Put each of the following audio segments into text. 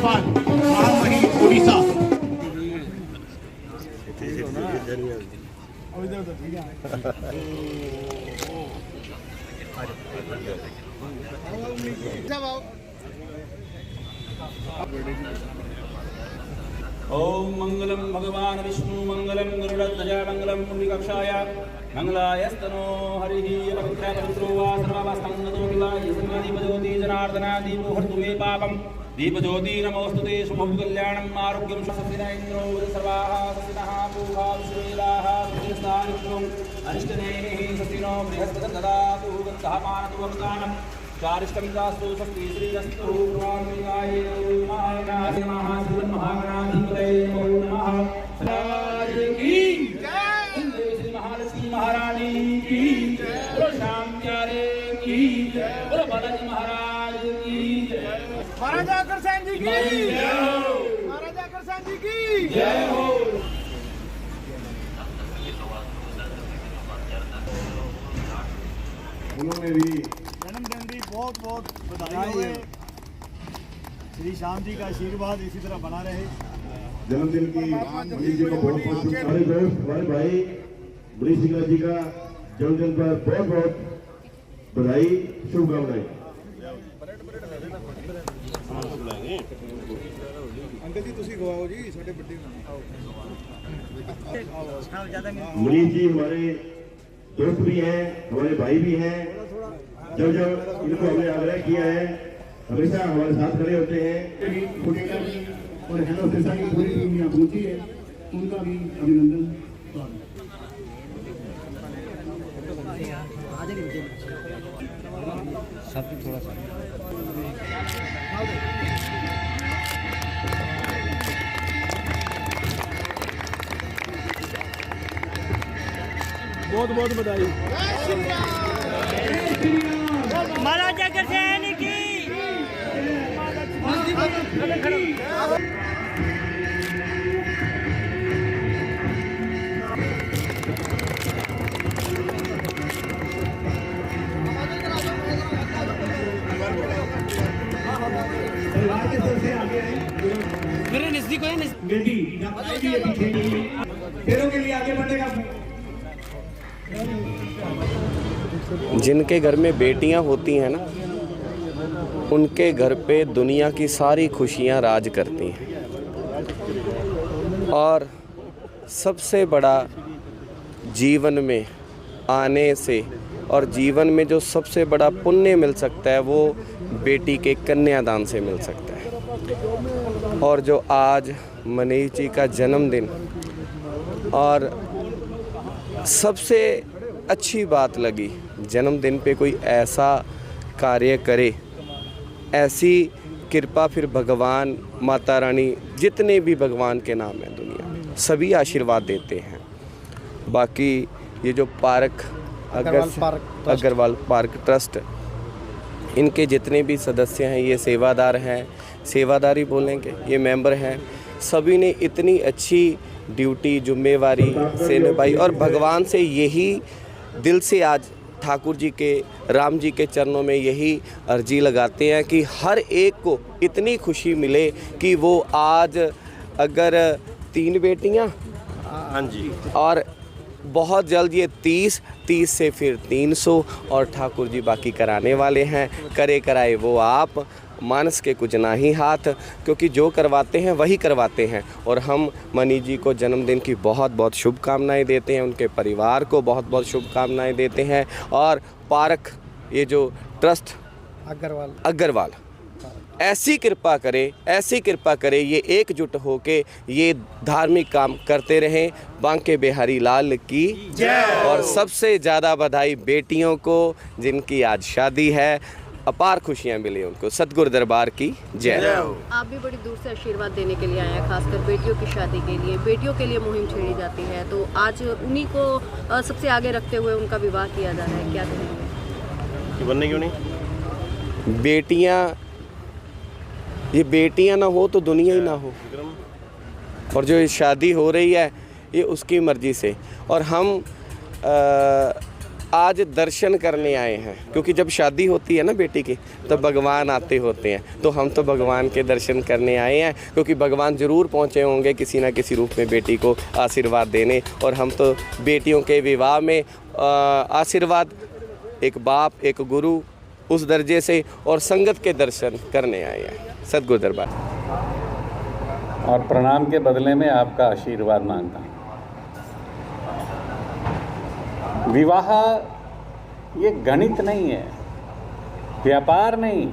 राजपाल महामहिम ओडिशा। ओम मंगलम भगवान विष्णु मंगलम गरुड़ध्वजा मंगलम पुण्यकक्षाय मंगलायस्तनो हरिः पवित्रो वा सर्वावस्थांगतो विवाह दीपज्योति जनार्दना दीपो हर्तु मे पापम दीपज्योति नमोस्तुते शुभं कल्याणम् आरोग्यं शस्यना इन्द्रो सर्वाः सस्यनः पूर्वा विश्वेलाः सुखस्थानिष्णुम् अनिष्टनेमिः सस्यनो बृहस्पतिर् ददातु गन्धः पानतु वक्तानम् चारिष्टं दास्तु स्वस्ति श्रीरस्तु ब्रह्मणिकाय नमः महागणाधिपतये नमः राज की जय श्री महालक्ष्मी महारानी की जय बोलो श्याम प्यारे की जय बोलो बालाजी महाराज की जय महाराजा अग्रसेन जी की जय हो। महाराजा अग्रसेन जी की जय हो। उन्होंने भी जन्मदिन की बहुत बहुत बधाई हो। श्री श्याम जी का आशीर्वाद इसी तरह बना रहे। जन्मदिन की मनीष जी को बहुत बहुत सारे दोस्त हमारे भाई मनीष सिंह जी का जन्मदिन पर बहुत बहुत बधाई शुभकामनाएं। अंकल जी तुसी गवाओ जी साडे बड्डे मनीष जी हमारे दोस्त भी हैं, हमारे भाई भी हैं। जब जब इनको हमने आग्रह किया है हमेशा हमारे साथ खड़े होते हैं। और हेलो की पूरी टीम यहाँ पहुंची है, उनका भी अभिनंदन। थोड़ा सा बहुत बहुत बधाई। महाराजा अग्रसेन की मेरे नजदीक है बेटी पैरों के लिए आगे बढ़ेगा। जिनके घर में बेटियां होती हैं ना, उनके घर पे दुनिया की सारी खुशियां राज करती हैं। और सबसे बड़ा जीवन में आने से और जीवन में जो सबसे बड़ा पुण्य मिल सकता है वो बेटी के कन्यादान से मिल सकता है। और जो आज मनीष जी का जन्मदिन, और सबसे अच्छी बात लगी जन्मदिन पे कोई ऐसा कार्य करे, ऐसी कृपा फिर भगवान माता रानी जितने भी भगवान के नाम हैं दुनिया में सभी आशीर्वाद देते हैं। बाकी ये जो अग्रवाल पार्क ट्रस्ट, इनके जितने भी सदस्य हैं ये सेवादार हैं, सेवादारी बोलेंगे, ये मेंबर हैं, सभी ने इतनी अच्छी ड्यूटी जिम्मेवारी से निभाई। और भगवान से यही दिल से आज ठाकुर जी के, राम जी के चरणों में यही अर्जी लगाते हैं कि हर एक को इतनी खुशी मिले कि वो आज अगर 3 बेटियां, हाँ जी, और बहुत जल्द ये 30 से फिर 300 और ठाकुर जी बाकी कराने वाले हैं। करे कराए वो आप, मानस के कुछ ना ही हाथ, क्योंकि जो करवाते हैं वही करवाते हैं। और हम मनीष जी को जन्मदिन की बहुत बहुत शुभकामनाएं देते हैं, उनके परिवार को बहुत बहुत शुभकामनाएं देते हैं। और पार्क, ये जो ट्रस्ट अग्रवाल ऐसी कृपा करे ये एकजुट होके ये धार्मिक काम करते रहें। बांके बिहारी लाल की जय। और सबसे ज़्यादा बधाई बेटियों को जिनकी आज शादी है, अपार खुशियाँ मिली उनको। सतगुरु दरबार की जय। आप भी बड़ी दूर से आशीर्वाद देने के लिए आए हैं, खासकर बेटियों की शादी के लिए, बेटियों के लिए मुहिम छेड़ी जाती है, तो आज उन्हीं को सबसे आगे रखते हुए उनका विवाह किया जा रहा है, क्या कहेंगे? बनने क्यों नहीं? ये बेटियां ना हो तो दुनिया ही ना हो। और जो ये शादी हो रही है ये उसकी मर्ज़ी से। और हम आज दर्शन करने आए हैं, क्योंकि जब शादी होती है ना बेटी की तो भगवान आते होते हैं, तो हम तो भगवान के दर्शन करने आए हैं, क्योंकि भगवान ज़रूर पहुँचे होंगे किसी ना किसी रूप में बेटी को आशीर्वाद देने। और हम तो बेटियों के विवाह में आशीर्वाद, एक बाप एक गुरु उस दर्जे से और संगत के दर्शन करने आए हैं सद्गुरु दरबार। और प्रणाम के बदले में आपका आशीर्वाद मांगता हूँ। विवाह ये गणित नहीं है, व्यापार नहीं,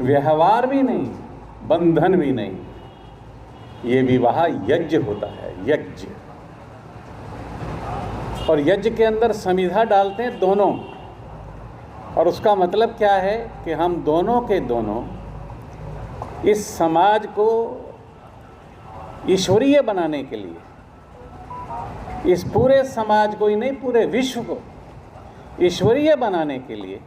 व्यवहार भी नहीं, बंधन भी नहीं। ये विवाह यज्ञ होता है, यज्ञ। और यज्ञ के अंदर समिधा डालते हैं दोनों। और उसका मतलब क्या है कि हम दोनों के दोनों इस समाज को ईश्वरीय बनाने के लिए, इस पूरे समाज को ही नहीं पूरे विश्व को ईश्वरीय बनाने के लिए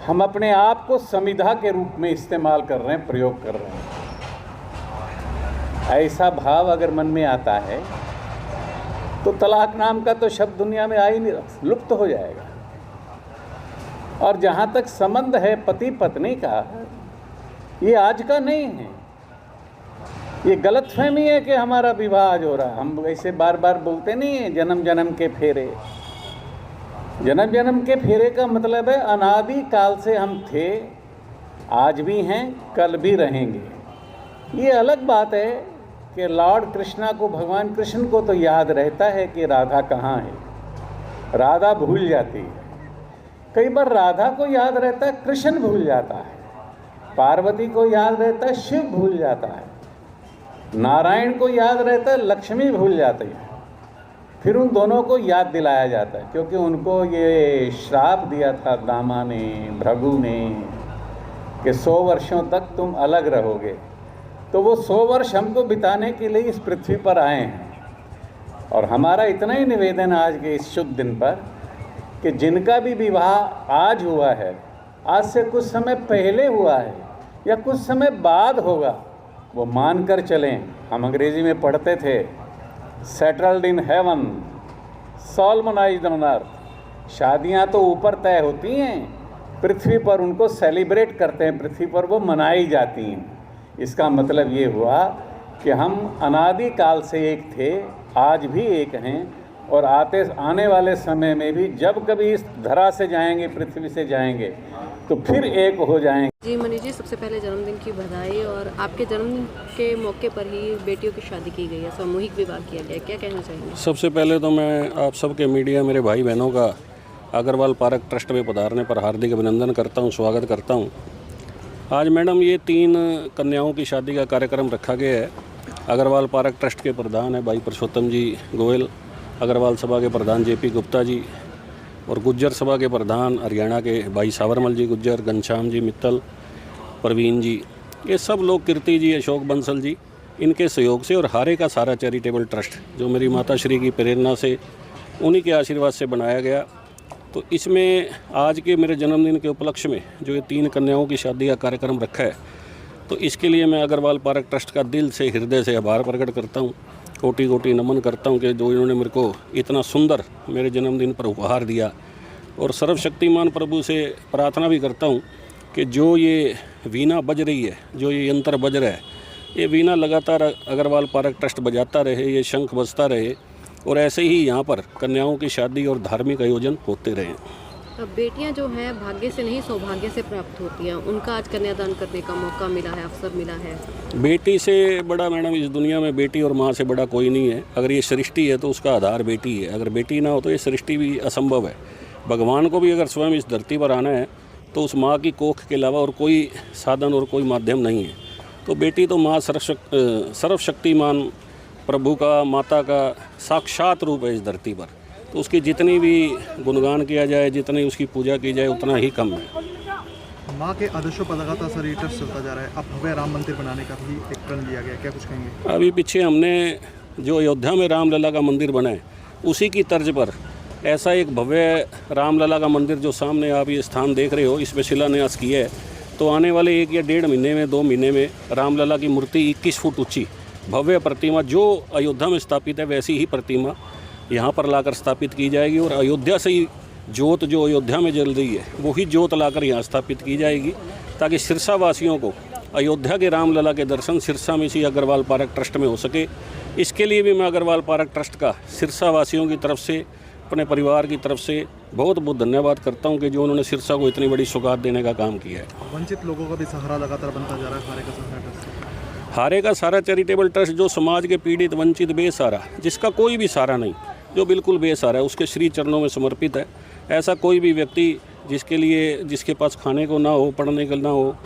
हम अपने आप को समिधा के रूप में इस्तेमाल कर रहे हैं, प्रयोग कर रहे हैं। ऐसा भाव अगर मन में आता है तो तलाक नाम का तो शब्द दुनिया में आ ही नहीं, लुप्त हो जाएगा। और जहाँ तक संबंध है पति पत्नी का, ये आज का नहीं है। ये गलतफहमी है कि हमारा विवाह आज हो रहा है। हम ऐसे बार बार बोलते नहीं हैं जन्म जन्म के फेरे। जन्म जन्म के फेरे का मतलब है अनादि काल से हम थे, आज भी हैं, कल भी रहेंगे। ये अलग बात है कि लॉर्ड कृष्णा को, भगवान कृष्ण को तो याद रहता है कि राधा कहाँ है, राधा भूल जाती है। कई बार राधा को याद रहता है, कृष्ण भूल जाता है। पार्वती को याद रहता है, शिव भूल जाता है। नारायण को याद रहता है, लक्ष्मी भूल जाती है। फिर उन दोनों को याद दिलाया जाता है, क्योंकि उनको ये श्राप दिया था दामा ने, भृगु ने, कि 100 वर्षों तक तुम अलग रहोगे। तो वो 100 वर्ष हमको बिताने के लिए इस पृथ्वी पर आए हैं। और हमारा इतना ही निवेदन आज के इस शुभ दिन पर कि जिनका भी विवाह आज हुआ है, आज से कुछ समय पहले हुआ है या कुछ समय बाद होगा, वो मानकर चलें। हम अंग्रेजी में पढ़ते थे, settled in heaven, solemnised on earth. शादियां तो ऊपर तय होती हैं, पृथ्वी पर उनको सेलिब्रेट करते हैं, पृथ्वी पर वो मनाई जाती हैं। इसका मतलब ये हुआ कि हम अनादि काल से एक थे, आज भी एक हैं, और आने वाले समय में भी जब कभी इस धरा से जाएंगे, पृथ्वी से जाएंगे, तो फिर एक हो जाएंगे। जी मनीष जी, सबसे पहले जन्मदिन की बधाई। और आपके जन्मदिन के मौके पर ही बेटियों की शादी की गई है, सामूहिक विवाह किया गया, क्या कहना चाहेंगे? सबसे पहले तो मैं आप सबके मीडिया, मेरे भाई बहनों का अग्रवाल पार्क ट्रस्ट में पधारने पर हार्दिक अभिनंदन करता हूं, स्वागत करता हूं। आज मैडम ये 3 कन्याओं की शादी का कार्यक्रम रखा गया है। अग्रवाल पार्क ट्रस्ट के प्रधान है भाई पुरुषोत्तम जी गोयल, अग्रवाल सभा के प्रधान JP गुप्ता जी, और गुज्जर सभा के प्रधान हरियाणा के भाई सावरमल जी गुज्जर, घनश्याम जी मित्तल, प्रवीण जी, ये सब लोग, कीर्ति जी, अशोक बंसल जी, इनके सहयोग से, और हारे का सारा चैरिटेबल ट्रस्ट जो मेरी माता श्री की प्रेरणा से, उन्हीं के आशीर्वाद से बनाया गया। तो इसमें आज के मेरे जन्मदिन के उपलक्ष्य में जो ये 3 कन्याओं की शादी का कार्यक्रम रखा है, तो इसके लिए मैं अग्रवाल पार्क ट्रस्ट का दिल से, हृदय से आभार प्रकट करता हूँ, कोटि कोटि नमन करता हूँ कि जो इन्होंने मेरे को इतना सुंदर मेरे जन्मदिन पर उपहार दिया। और सर्वशक्तिमान प्रभु से प्रार्थना भी करता हूँ कि जो ये वीणा बज रही है, जो ये यंत्र बज रहा है, ये वीणा लगातार अग्रवाल पार्क ट्रस्ट बजाता रहे, ये शंख बजता रहे, और ऐसे ही यहाँ पर कन्याओं की शादी और धार्मिक आयोजन होते रहे। अब बेटियां जो हैं भाग्य से नहीं सौभाग्य से प्राप्त होती हैं, उनका आज कन्यादान करने का मौका मिला है, अवसर मिला है। बेटी से बड़ा मैडम इस दुनिया में, बेटी और माँ से बड़ा कोई नहीं है। अगर ये सृष्टि है तो उसका आधार बेटी है, अगर बेटी ना हो तो ये सृष्टि भी असंभव है। भगवान को भी अगर स्वयं इस धरती पर आना है तो उस माँ की कोख के अलावा और कोई साधन और कोई माध्यम नहीं है। तो बेटी तो माँ सर्वशक्तिमान प्रभु का, माता का साक्षात रूप है इस धरती पर। तो उसकी जितनी भी गुणगान किया जाए, जितनी उसकी पूजा की जाए, उतना ही कम है। माँ के आदर्शों पर लगातार सर ट्रस्ट चलता जा रहा है। अब भव्य राम मंदिर बनाने का भी एक प्रण लिया गया, क्या कुछ कहेंगे? अभी पीछे हमने जो अयोध्या में रामलला का मंदिर बना है, उसी की तर्ज पर ऐसा एक भव्य रामलला का मंदिर जो सामने आप ये स्थान देख रहे हो, इसमें शिलान्यास किया है। तो आने वाले 1 या 1.5 महीने में, 2 महीने में रामलला की मूर्ति 21 फुट ऊंची भव्य प्रतिमा जो अयोध्या में स्थापित है, वैसी ही प्रतिमा यहाँ पर लाकर स्थापित की जाएगी। और अयोध्या से ही ज्योत जो अयोध्या में जल रही है वही ज्योत लाकर यहाँ स्थापित की जाएगी, ताकि सिरसा वासियों को अयोध्या के रामलला के दर्शन सिरसा में इसी अग्रवाल पार्क ट्रस्ट में हो सके। इसके लिए भी मैं अग्रवाल पार्क ट्रस्ट का सिरसा वासियों की तरफ से, अपने परिवार की तरफ से बहुत बहुत धन्यवाद करता हूं कि जो उन्होंने सिरसा को इतनी बड़ी सौगात देने का काम किया है। वंचित लोगों का भी सहारा लगातार बनता जा रहा है हारे का सहारा ट्रस्ट। हारे का सारा चैरिटेबल ट्रस्ट जो समाज के पीड़ित, वंचित, बेसहारा, जिसका कोई भी सहारा नहीं, जो बिल्कुल बेसहारा है, उसके श्री चरणों में समर्पित है। ऐसा कोई भी व्यक्ति जिसके पास खाने को ना हो, पढ़ने को ना हो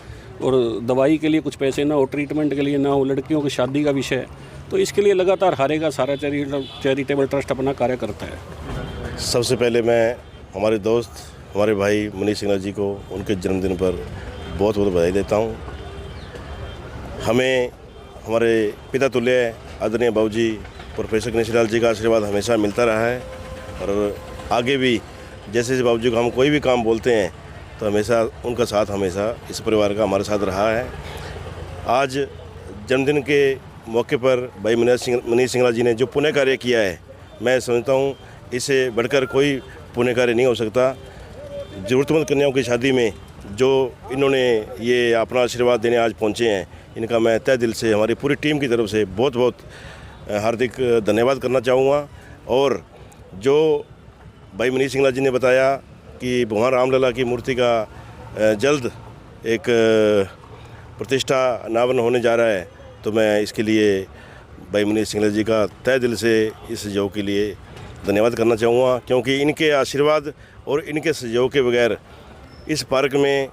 और दवाई के लिए कुछ पैसे ना हो, ट्रीटमेंट के लिए ना हो, लड़कियों की शादी का विषय है, तो इसके लिए लगातार हारेगा सारा चैरिटेबल ट्रस्ट अपना कार्य करता है। सबसे पहले मैं हमारे दोस्त, हमारे भाई मनीष सिंगला जी को उनके जन्मदिन पर बहुत बहुत बधाई देता हूँ। हमें हमारे पिता तुल्य आदरणीय बाबूजी प्रोफेसर गणेश लाल जी का आशीर्वाद हमेशा मिलता रहा है और आगे भी जैसे बाबूजी को हम कोई भी काम बोलते हैं तो हमेशा उनका साथ हमेशा इस परिवार का हमारे साथ रहा है। आज जन्मदिन के मौके पर भाई मनीष सिंगला जी ने जो पुण्य कार्य किया है, मैं समझता हूँ इससे बढ़कर कोई पुण्य कार्य नहीं हो सकता। ज़रूरतमंद कन्याओं की शादी में जो इन्होंने ये अपना आशीर्वाद देने आज पहुँचे हैं, इनका मैं तहे दिल से हमारी पूरी टीम की तरफ से बहुत बहुत हार्दिक धन्यवाद करना चाहूँगा। और जो भाई मनीष सिंगला जी ने बताया कि भगवान रामलला की मूर्ति का जल्द एक प्रतिष्ठा अनावरण होने जा रहा है, तो मैं इसके लिए भाई मनीष सिंगला जी का तहे दिल से इस सहयोग के लिए धन्यवाद करना चाहूँगा, क्योंकि इनके आशीर्वाद और इनके सहयोग के बगैर इस पार्क में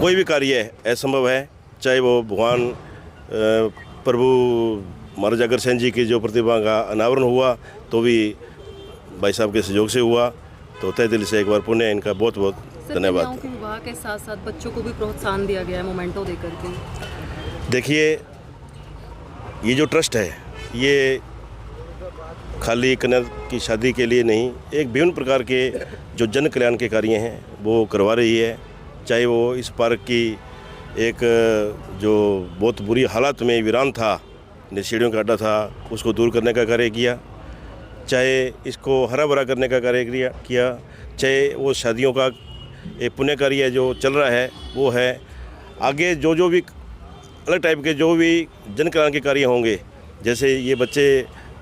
कोई भी कार्य असंभव है। चाहे वो भगवान प्रभु महाराज अग्रसेन जी की जो प्रतिमा का अनावरण हुआ तो भी भाई साहब के सहयोग से हुआ, तो तहे दिल से एक बार पुण्य इनका बहुत बहुत धन्यवाद। कन्याओं के विवाह के साथ साथ बच्चों को भी प्रोत्साहन दिया गया है मोमेंटो देकर के। देखिए, ये जो ट्रस्ट है ये खाली कन्या की शादी के लिए नहीं, एक विभिन्न प्रकार के जो जन कल्याण के कार्य हैं वो करवा रही है। चाहे वो इस पार्क की एक जो बहुत बुरी हालत में वीरान था, नशेड़ियों का अड्डा था, उसको दूर करने का कार्य किया, चाहे इसको हरा भरा करने का कार्य किया, चाहे वो शादियों का एक पुण्य कार्य जो चल रहा है वो है। आगे जो भी अलग टाइप के जो भी जन कल्याण के कार्य होंगे, जैसे ये बच्चे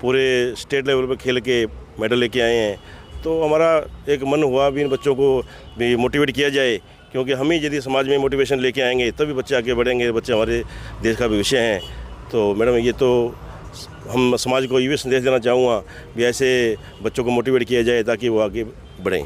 पूरे स्टेट लेवल पर खेल के मेडल लेके आए हैं, तो हमारा एक मन हुआ भी इन बच्चों को भी मोटिवेट किया जाए, क्योंकि हम ही यदि समाज में मोटिवेशन लेके आएंगे तभी बच्चे आगे बढ़ेंगे। बच्चे हमारे देश का भविष्य हैं। तो मैडम, ये तो हम समाज को ये भी संदेश देना चाहूँगा भी ऐसे बच्चों को मोटिवेट किया जाए ताकि वो आगे बढ़ें।